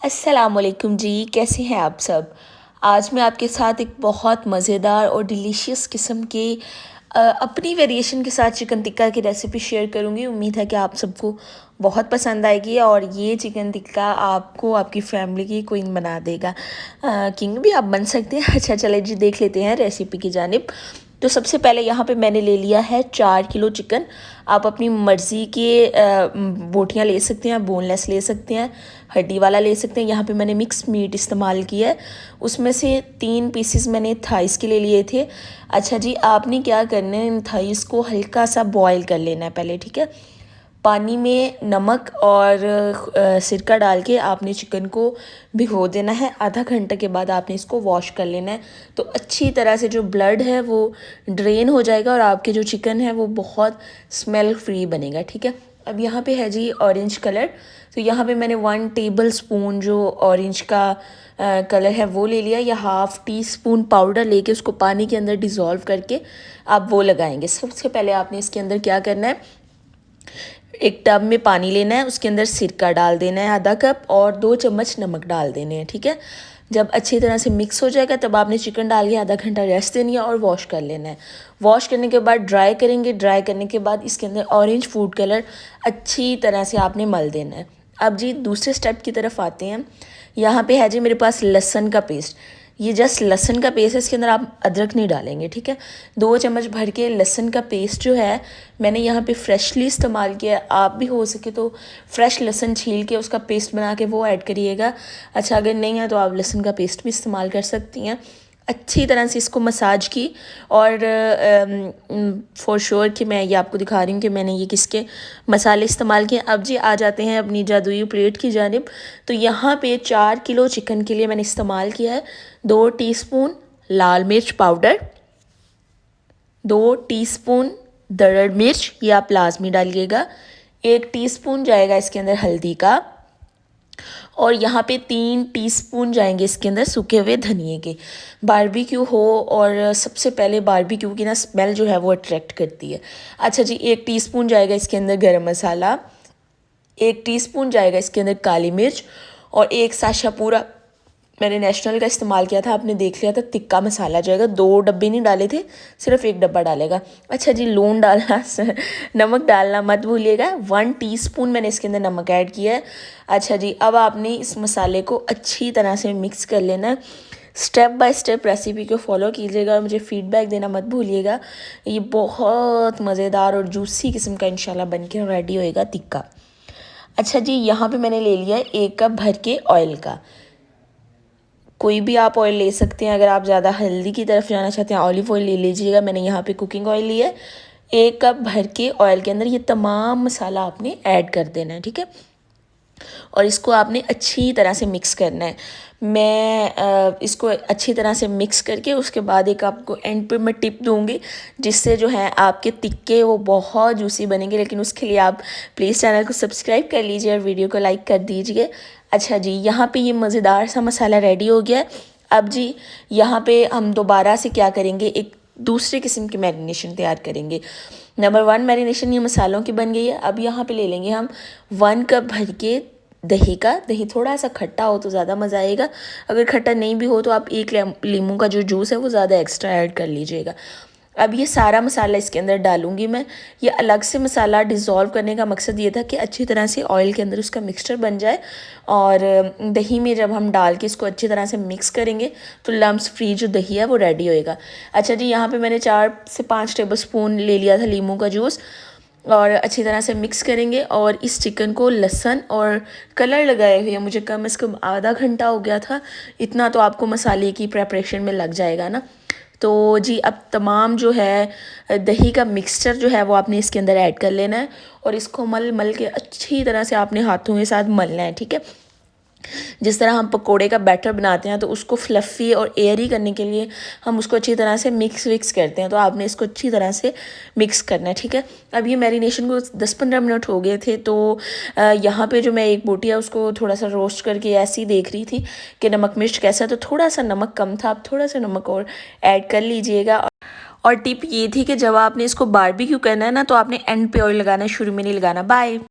अस्सलामुअलैकुम जी, कैसे हैं आप सब। आज मैं आपके साथ एक बहुत मज़ेदार और डिलीशियस किस्म के अपनी वेरिएशन के साथ चिकन टिक्का की रेसिपी शेयर करूंगी। उम्मीद है कि आप सबको बहुत पसंद आएगी और ये चिकन टिक्का आपको आपकी फैमिली की क्वीन बना देगा। किंग भी आप बन सकते हैं। अच्छा चले जी, देख लेते हैं रेसिपी की जानिब। तो सबसे पहले यहाँ पे मैंने ले लिया है 4 किलो चिकन। आप अपनी मर्ज़ी के बोटियाँ ले सकते हैं, बोनलेस ले सकते हैं, हड्डी वाला ले सकते हैं। यहाँ पे मैंने मिक्स मीट इस्तेमाल किया है। उसमें से 3 पीसेस मैंने थाइस के लिए लिए थे। अच्छा जी, आपने क्या करना है, इन थाइस को हल्का सा बॉईल कर लेना है पहले, ठीक है। पानी में नमक और सिरका डाल के आपने चिकन को भिगो देना है। आधा घंटे के बाद आपने इसको वॉश कर लेना है, तो अच्छी तरह से जो ब्लड है वो ड्रेन हो जाएगा और आपके जो चिकन है वो बहुत स्मेल फ्री बनेगा, ठीक है। अब यहाँ पे है जी ऑरेंज कलर। तो यहाँ पे मैंने 1 टेबल स्पून जो ऑरेंज का कलर है वो ले लिया, या हाफ़ टी स्पून पाउडर लेके उसको पानी के अंदर डिज़ोल्व करके आप वो लगाएंगे। सबसे पहले आपने इसके अंदर क्या करना है, एक टब में पानी लेना है, उसके अंदर सिरका डाल देना है आधा कप और 2 चम्मच नमक डाल देने हैं, ठीक है। जब अच्छी तरह से मिक्स हो जाएगा तब आपने चिकन डाल के आधा घंटा रेस्ट देनी है और वॉश कर लेना है। वॉश करने के बाद ड्राई करेंगे। ड्राई करने के बाद इसके अंदर ऑरेंज फूड कलर अच्छी तरह से आपने मल देना है। अब जी दूसरे स्टेप की तरफ आते हैं। यहाँ पे है जी मेरे पास लहसुन का पेस्ट। ये जस्ट लहसुन का पेस्ट है, इसके अंदर आप अदरक नहीं डालेंगे, ठीक है। 2 चम्मच भर के लहसुन का पेस्ट जो है मैंने यहाँ पे फ्रेशली इस्तेमाल किया। आप भी हो सके तो फ्रेश लहसुन छील के उसका पेस्ट बना के वो ऐड करिएगा। अच्छा अगर नहीं है तो आप लहसुन का पेस्ट भी इस्तेमाल कर सकती हैं। अच्छी तरह से इसको मसाज की और फॉर श्योर कि मैं ये आपको दिखा रही हूँ कि मैंने ये किसके मसाले इस्तेमाल किए। अब जी आ जाते हैं अपनी जादुई प्लेट की जानिब। तो यहाँ पे 4 किलो चिकन के लिए मैंने इस्तेमाल किया है 2 टीस्पून लाल मिर्च पाउडर, 2 टीस्पून दरड़ मिर्च, ये आप लाजमी डालिएगा। 1 टीस्पून जाएगा इसके अंदर हल्दी का, और यहाँ पे 3 टीस्पून जाएंगे इसके अंदर सूखे हुए धनिए के। बारबेक्यू हो और सबसे पहले बारबेक्यू की ना स्मेल जो है वो अट्रैक्ट करती है। अच्छा जी, 1 टीस्पून जाएगा इसके अंदर गरम मसाला, 1 टीस्पून जाएगा इसके अंदर काली मिर्च, और 1 साशा पूरा मैंने नेशनल का इस्तेमाल किया था, आपने देख लिया था, तिक्का मसाला जाएगा। 2 डब्बे नहीं डाले थे, सिर्फ 1 डब्बा डालेगा। अच्छा जी, लून डालना नमक डालना मत भूलिएगा। 1 टीस्पून मैंने इसके अंदर नमक ऐड किया है। अच्छा जी, अब आपने इस मसाले को अच्छी तरह से मिक्स कर लेना है। स्टेप बाय स्टेप रेसिपी को फॉलो कीजिएगा और मुझे फीडबैक देना मत भूलिएगा। ये बहुत मज़ेदार और जूसी किस्म का इंशाल्लाह बन के रेडी होएगा टिक्का। अच्छा जी, यहाँ पे मैंने ले लिया है 1 कप भर के ऑयल का। कोई भी आप ऑयल ले सकते हैं। अगर आप ज़्यादा हेल्दी की तरफ जाना चाहते हैं ऑलिव ऑयल ले लीजिएगा। मैंने यहाँ पे कुकिंग ऑयल लिया है। 1 कप भर के ऑयल के अंदर ये तमाम मसाला आपने ऐड कर देना है, ठीक है। और इसको आपने अच्छी तरह से मिक्स करना है। मैं इसको अच्छी तरह से मिक्स करके उसके बाद एक आपको एंड पे मैं टिप दूंगी, जिससे जो है आपके टिक्के वो बहुत जूसी बनेंगे। लेकिन उसके लिए आप प्लीज़ चैनल को सब्सक्राइब कर लीजिए और वीडियो को लाइक कर दीजिए। अच्छा जी, यहाँ पे ये मज़ेदार सा मसाला रेडी हो गया है। अब जी यहाँ पे हम दोबारा से क्या करेंगे, एक दूसरे किस्म की मैरिनेशन तैयार करेंगे। नंबर 1 मैरिनेशन ये मसालों की बन गई है। अब यहाँ पे ले लेंगे हम 1 कप भर के दही का। दही थोड़ा सा खट्टा हो तो ज़्यादा मज़ा आएगा। अगर खट्टा नहीं भी हो तो आप 1 लीमू का जो जूस है वो ज़्यादा एक्स्ट्रा ऐड कर लीजिएगा। अब ये सारा मसाला इसके अंदर डालूंगी मैं। ये अलग से मसाला डिज़ोल्व करने का मकसद ये था कि अच्छी तरह से ऑयल के अंदर उसका मिक्सचर बन जाए, और दही में जब हम डाल के इसको अच्छी तरह से मिक्स करेंगे तो लम्स फ्री जो दही है वो रेडी होएगा। अच्छा जी, यहाँ पे मैंने 4 से 5 टेबल स्पून ले लिया था लीमू का जूस, और अच्छी तरह से मिक्स करेंगे। और इस चिकन को लहसुन और कलर लगाए हुए मुझे कम से कम आधा घंटा हो गया था। इतना तो आपको मसाले की प्रेपरेशन में लग जाएगा ना। तो जी अब तमाम जो है दही का मिक्सचर जो है वो आपने इसके अंदर ऐड कर लेना है, और इसको मल मल के अच्छी तरह से आपने हाथों के साथ मलना है, ठीक है। जिस तरह हम पकोड़े का बैटर बनाते हैं तो उसको फ्लफ़ी और एयरी करने के लिए हम उसको अच्छी तरह से मिक्स विक्स करते हैं, तो आपने इसको अच्छी तरह से मिक्स करना है, ठीक है। अब ये मैरिनेशन को 10-15 मिनट हो गए थे। तो यहाँ पे जो मैं एक बोटी है उसको थोड़ा सा रोस्ट करके ऐसे ही देख रही थी कि नमक मिर्च कैसा है, तो थोड़ा सा नमक कम था, आप थोड़ा सा नमक और ऐड कर लीजिएगा। और टिप ये थी कि जब आपने इसको बारबेक्यू करना है ना तो आपने एंड पे ऑयल लगाना है, शुरू में नहीं लगाना। बाय।